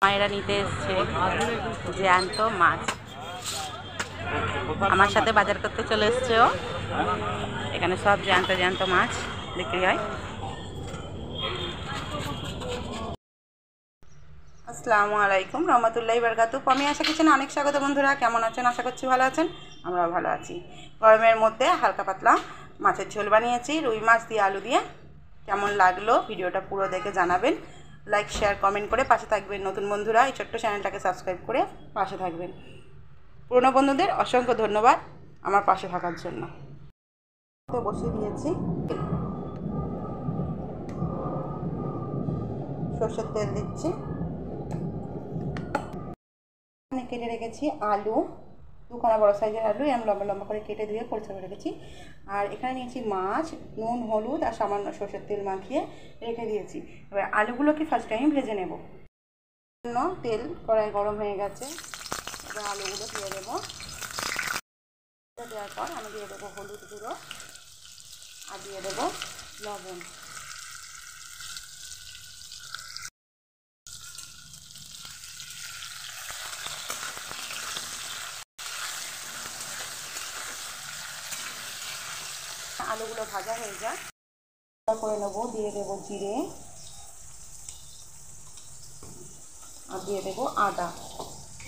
মায়েরা নিতে এসছে জ্যান্ত মাছ। আমার সাথে বাজার করতে চলে এসছে ও। এখানে সব জ্যান্ত জ্যান্ত মাছ বিক্রি হয়। আসসালামু আলাইকুম রহমতুল্লাহি বারাকাতুহু। আমি আশা কিচেনে অনেক স্বাগত। বন্ধুরা কেমন আছেন? আশা করছি ভালো আছেন। আমরাও ভালো আছি। গরমের মধ্যে হালকা পাতলা মাছের ঝোল বানিয়েছি রুই মাছ দিয়ে আলু দিয়ে। কেমন লাগলো ভিডিওটা পুরো দেখে জানাবেন। লাইক শেয়ার কমেন্ট করে পাশে থাকবেন। নতুন বন্ধুরা এই ছোট্ট চ্যানেলটাকে সাবস্ক্রাইব করে পাশে থাকবেন। পুরনো বন্ধুদের অসংখ্য ধন্যবাদ আমার পাশে থাকার জন্য। তো বসিয়ে দিয়েছি, সরষের তেল দিচ্ছি। কেটে রেখেছি আলু, দুখানা বড় সাইজের আলু এরকম লম্বা লম্বা করে কেটে ধুয়ে পরিষ্কার রেখেছি। আর এখানে নিয়েছি মাছ, নুন হলুদ আর সামান্য সরষের তেল মাখিয়ে রেখে দিয়েছি। এবার আলুগুলোকে ফার্স্ট টাইম ভেজে নেব। তেল কড়াই গরম হয়ে গেছে, এবার আলুগুলো দিয়ে দেবো। দেওয়ার পর আমি দিয়ে দেবো হলুদ গুঁড়ো আর দিয়ে দেবো লবণ। আলুগুলো ভাজা হয়ে যায় করে নেবো। দিয়ে দেবো জিরে আর দিয়ে দেবো আদা।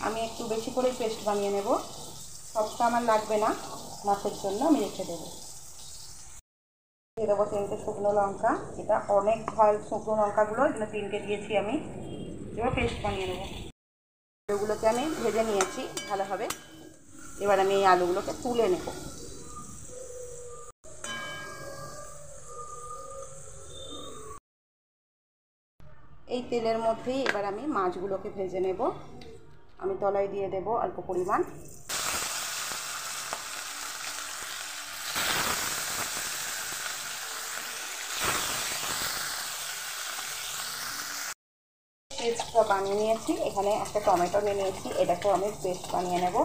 আমি একটু বেশি করে পেস্ট বানিয়ে নেব, সবটা আমার লাগবে না, মাছের জন্য আমি রেখে দেবো। দিয়ে দেবো 3টে শুকনো লঙ্কা। এটা অনেক ঝাল শুকনো লঙ্কাগুলো, এখানে 3টে দিয়েছি আমি। এবার পেস্ট বানিয়ে নেবো। আলুগুলোকে আমি ভেজে নিয়েছি ভালোভাবে। এবার আমি এই আলুগুলোকে তুলে নেব। এই তেলের মধ্যেই এবার আমি মাছগুলোকে ভেজে নেব। আমি তলায় দিয়ে দেব অল্প পরিমাণ পেস্টটা বানিয়ে নিয়েছি। এখানে একটা টমেটো নিয়ে নিয়েছি, এটাকেও আমি পেস্ট বানিয়ে নেব।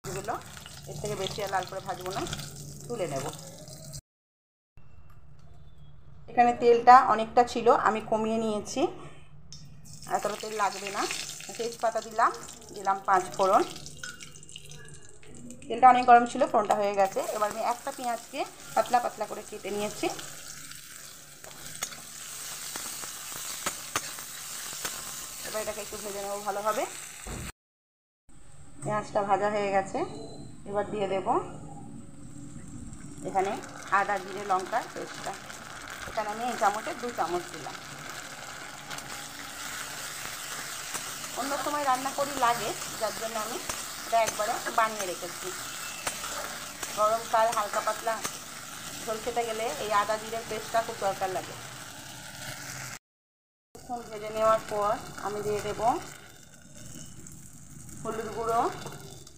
এগুলো এর থেকে বেশি আর লাল করে ভাজবো না, তুলে নেব। এখানে তেলটা অনেকটা ছিল, আমি কমিয়ে নিয়েছি, এতটা তেল লাগবে না। তেজপাতা দিলাম, 5 ফোড়ন। তেলটা অনেক গরম ছিল, ফোড়নটা হয়ে গেছে। এবার আমি একটা পেঁয়াজকে পাতলা পাতলা করে কেটে নিয়েছি। এবার এটাকে একটু ভেজে নেবো ভালোভাবে। পেঁয়াজটা ভাজা হয়ে গেছে, এবার দিয়ে দেব এখানে আদা জিরে লঙ্কার পেস্টটা। এখানে আমি এই চামচে 2 চামচ দিলাম। অন্য সময় রান্না করি লাগে, যার জন্য আমি এটা একবারে বানিয়ে রেখেছি। গরমকাল হালকা পাতলা ঝোল খেতে গেলে এই আদা জিরের পেস্টটা খুব দরকার লাগে। ভেজে নেওয়ার পর আমি দিয়ে দেব হলুদ গুঁড়ো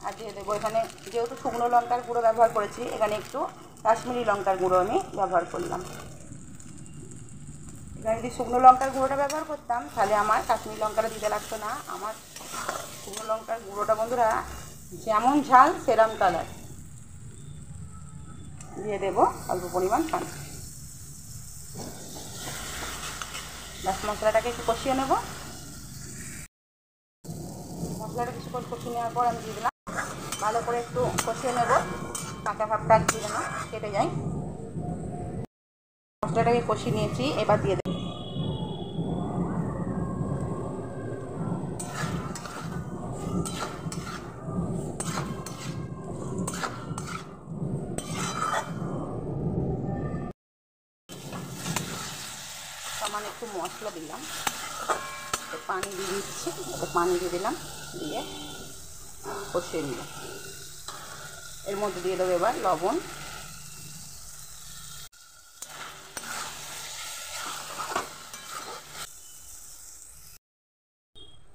আর দিয়ে দেবো এখানে, যেহেতু শুকনো লঙ্কার গুঁড়ো ব্যবহার করেছি, এখানে একটু কাশ্মীরি লঙ্কার গুঁড়ো আমি ব্যবহার করলাম। এখানে যদি শুকনো লঙ্কার গুঁড়োটা ব্যবহার করতাম তাহলে আমার কাশ্মীরি লঙ্কাটা দিতে লাগতো না। আমার শুকনো লঙ্কার গুঁড়োটা বন্ধুরা যেমন ঝাল সেরম কালার। দিয়ে দেবো অল্প পরিমাণ পানি। ব্যাস মশলাটাকে একটু কষিয়ে নেব। মশলাটা কিছুক্ষণ কষিয়ে নেওয়ার পর আমি দিয়ে দিলাম, ভালো করে একটু কষিয়ে নেব, কাঁচা ভাবটা দিয়ে যেন কেটে যায়। মশলাটাকে কষিয়ে নিয়েছি, এবার দিয়ে দেব সামান্য একটু মশলা দিলাম, পানি দিয়ে দিচ্ছি। পানি দিয়ে দিলাম, দিয়ে কষিয়ে নিলাম। এর মধ্যে দিয়ে দেবো এবার লবণ।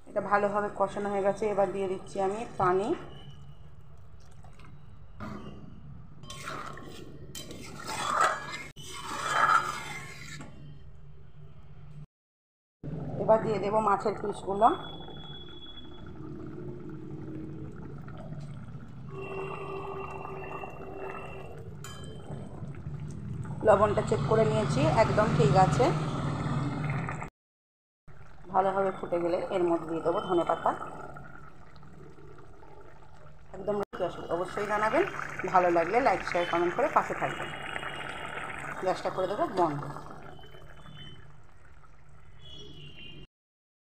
এটা ভালোভাবে কষানো হয়ে গেছে, এবার দিয়ে দিচ্ছি আমি পানি। এবার দিয়ে দেবো মাছের পিসগুলো। লবণটা চেক করে নিয়েছি, একদম ঠিক আছে। ভালোভাবে ফুটে গেলে এর মধ্যে দিয়ে দেবো ধনেপাতা। একদম অবশ্যই জানাবেন, ভালো লাগলে লাইক শেয়ার কমেন্ট করে পাশে থাকবেন। গ্যাসটা করে দেবো বন্ধ।